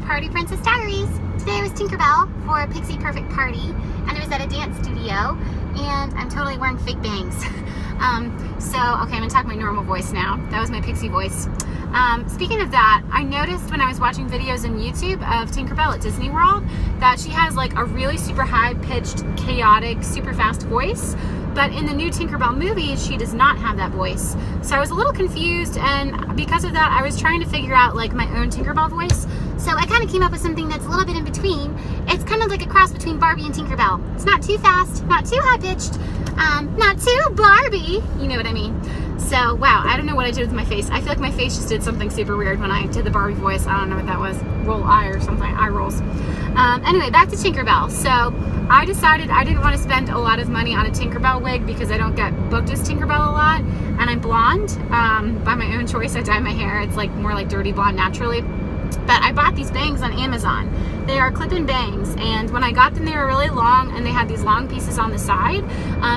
Party Princess Diaries. Today I was Tinkerbell for a Pixie Perfect party, and it was at a dance studio, and I'm totally wearing fake bangs. Okay, I'm gonna talk my normal voice now. That was my pixie voice. Speaking of that, I noticed when I was watching videos on YouTube of Tinkerbell at Disney World that she has like a really super high-pitched, chaotic, super fast voice. But in the new Tinkerbell movie, she does not have that voice. So I was a little confused, and because of that, I was trying to figure out like my own Tinkerbell voice. So I kind of came up with something that's a little bit in between. It's kind of like a cross between Barbie and Tinkerbell. It's not too fast, not too high-pitched, not too Barbie. You know what I mean? So, wow, I don't know what I did with my face. I feel like my face just did something super weird when I did the Barbie voice. I don't know what that was. Roll eye or something. Eye rolls. Anyway, back to Tinkerbell. So, I decided I didn't want to spend a lot of money on a Tinkerbell wig because I don't get booked as Tinkerbell a lot. And I'm blonde. By my own choice, I dye my hair. It's like more like dirty blonde naturally. But I bought these bangs on Amazon. They are clip-in bangs, and when I got them, they were really long, and they had these long pieces on the side.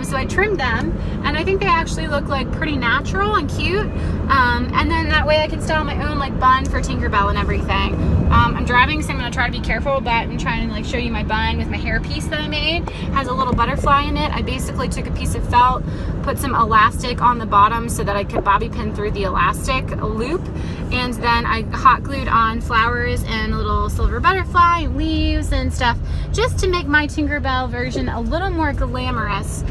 So I trimmed them, and I think they actually look like pretty natural and cute. And then that way I can style my own like bun for Tinkerbell and everything. I'm driving, so I'm gonna try to be careful, but I'm trying to like show you my bun with my hair piece that I made. It has a little butterfly in it. I basically took a piece of felt, put some elastic on the bottom so that I could bobby pin through the elastic loop, and then I hot glued on flowers and a little silver butterfly and leaves and stuff just to make my Tinkerbell version a little more glamorous.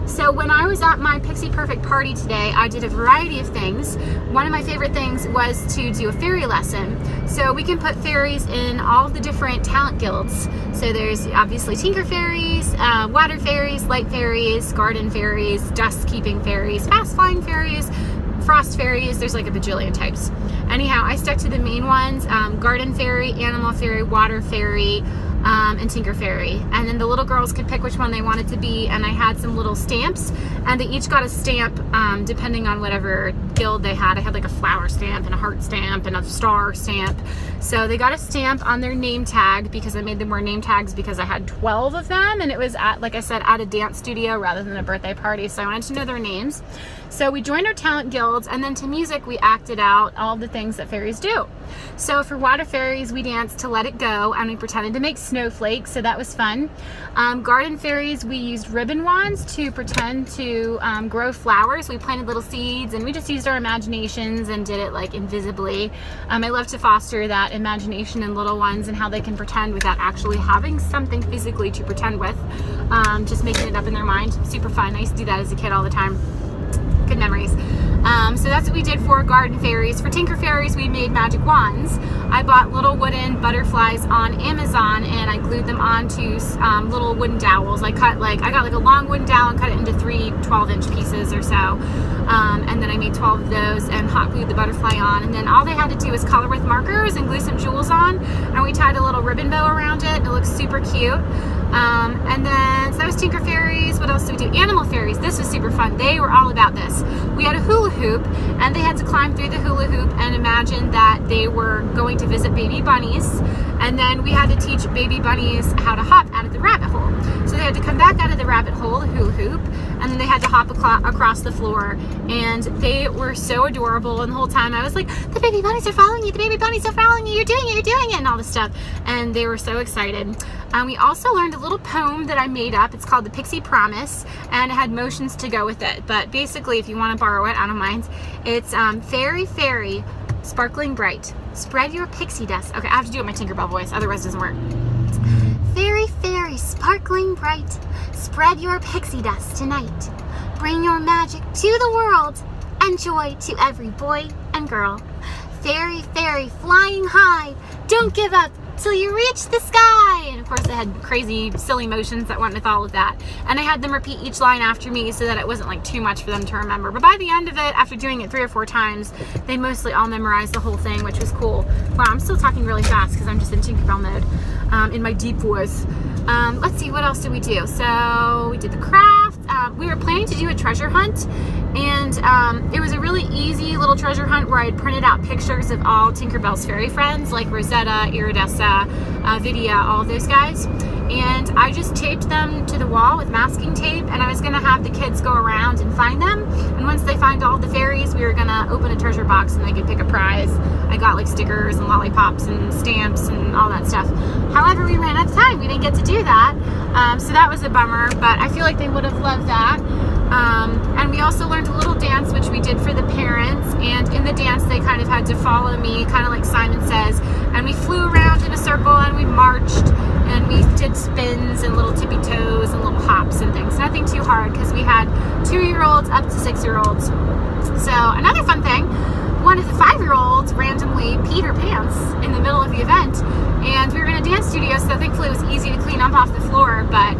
So when I was at my Pixie Perfect party today, I did a variety of things. One of my favorite things was to do a fairy lesson. So we can put fairies in all of the different talent guilds. So there's obviously Tinker fairies, water fairies, light fairies, garden fairies, dust keeping fairies, fast flying fairies, frost fairies. There's like a bajillion types. Anyhow, I stuck to the main ones: garden fairy, animal fairy, water fairy, and Tinker Fairy. And then the little girls could pick which one they wanted to be, and I had some little stamps, and they each got a stamp depending on whatever guild they had. I had like a flower stamp and a heart stamp and a star stamp. So they got a stamp on their name tag because I made them wear name tags because I had 12 of them, and it was at, like I said, at a dance studio rather than a birthday party, so I wanted to know their names. So we joined our talent guilds, and then to music we acted out all the things that fairies do. So for water fairies, we danced to Let It Go, and we pretended to make snowflakes, so that was fun. Garden fairies, we used ribbon wands to pretend to grow flowers. We planted little seeds, and we just used our imaginations and did it like invisibly. I love to foster that imagination in little ones and how they can pretend without actually having something physically to pretend with. Just making it up in their mind. Super fun. I used to do that as a kid all the time. Good memories. So that's what we did for garden fairies. For Tinker fairies, we made magic wands. I bought little wooden butterflies on Amazon, and I glued them onto little wooden dowels. I got like a long wooden dowel and cut it into 3 12-inch pieces or so. And then I made 12 of those and hot glued the butterfly on. And then all they had to do was color with markers and glue some jewels on. And we tied a little ribbon bow around it, and it looks super cute. And then, so that was Tinker fairies. What else did we do? Animal fairies. This was super fun. They were all about this. We had a hula hoop, and they had to climb through the hula hoop and imagine that they were going to visit baby bunnies. And then we had to teach baby bunnies how to hop out of the rabbit hole. So they had to come back out of the rabbit hole, the hula hoop, and then they had to hop across the floor. And they were so adorable. And the whole time I was like, the baby bunnies are following you, the baby bunnies are following you, you're doing it, and all this stuff. And they were so excited. We also learned a little poem that I made up. It's called the Pixie Promise, and it had motions to go with it. But basically, if you want to borrow it, I don't mind. It's fairy, fairy, sparkling bright. Spread your pixie dust. Okay, I have to do it in my Tinkerbell voice, otherwise it doesn't work. Fairy, fairy, sparkling bright. Spread your pixie dust tonight. Bring your magic to the world and joy to every boy and girl. Fairy, fairy, flying high. Don't give up till you reach the sky. And of course I had crazy silly motions that went with all of that, and I had them repeat each line after me so that it wasn't like too much for them to remember. But by the end of it, after doing it 3 or 4 times, they mostly all memorized the whole thing, which was cool. Wow, I'm still talking really fast because I'm just in Tinkerbell mode, in my deep voice. Let's see, what else did we do? So we did the craft. We were planning to do a treasure hunt, and it was a really easy little treasure hunt where I had printed out pictures of all Tinkerbell's fairy friends, like Rosetta, Iridessa, Vidya, all of those guys. and I just taped them to the wall with masking tape, and I was going to have the kids go around and find them, and once they find all the fairies, we were going to open a treasure box and they could pick a prize. I got like stickers and lollipops and stamps and all that stuff. However, we ran out of time. We didn't get to do that, so that was a bummer, but I feel like they would have loved that. And we also learned a little dance, which we did for the parents, and in the dance they kind of had to follow me, kind of like Simon Says, and we flew around in a circle and we marched and we did spins and little tippy toes and little hops and things. Nothing too hard because we had 2-year-olds up to 6-year-olds. So another fun thing, one of the 5-year-olds randomly peed her pants in the middle of the event, and we were in a dance studio, so thankfully it was easy to clean up off the floor, but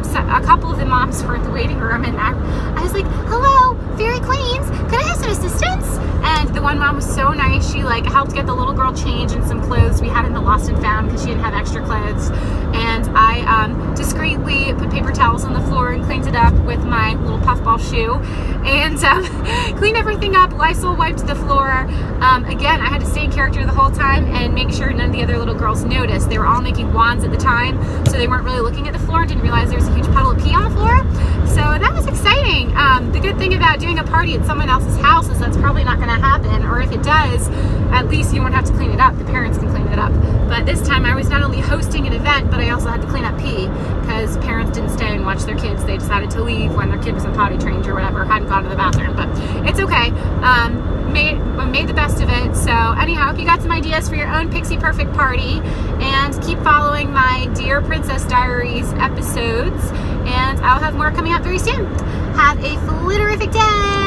so a couple of the moms were in the waiting room, and I was like, hello, Fairy Queens, could I have some assistance? And the one mom was so nice, she like helped get the little girl change and some clothes we had in the lost and found because she didn't have extra clothes, and I discreetly put paper towels on the floor and cleaned it up with my little puffball shoe, and cleaned everything up. Lysol wiped the floor. Again, I had to stay in character the whole time and make sure none of the other little girls noticed. They were all making wands at the time, so they weren't really looking at the floor and didn't realize there was a huge puddle of pee on the floor. So that was exciting. The good thing about doing a party at someone else's house is that's probably not going to happen, or if it does, at least you won't have to clean it up. The parents can clean it up. But this time I was not only hosting an event, but I also had to clean up pee because parents didn't stay and watch their kids. They decided to leave when their kid was in potty trained or whatever, hadn't gone to the bathroom, but it's okay. Made the best of it. So anyhow, if you got some ideas for your own Pixie Perfect party, and keep following my Dear Princess Diaries episodes, and I'll have more coming out very soon. Have a flitterific day!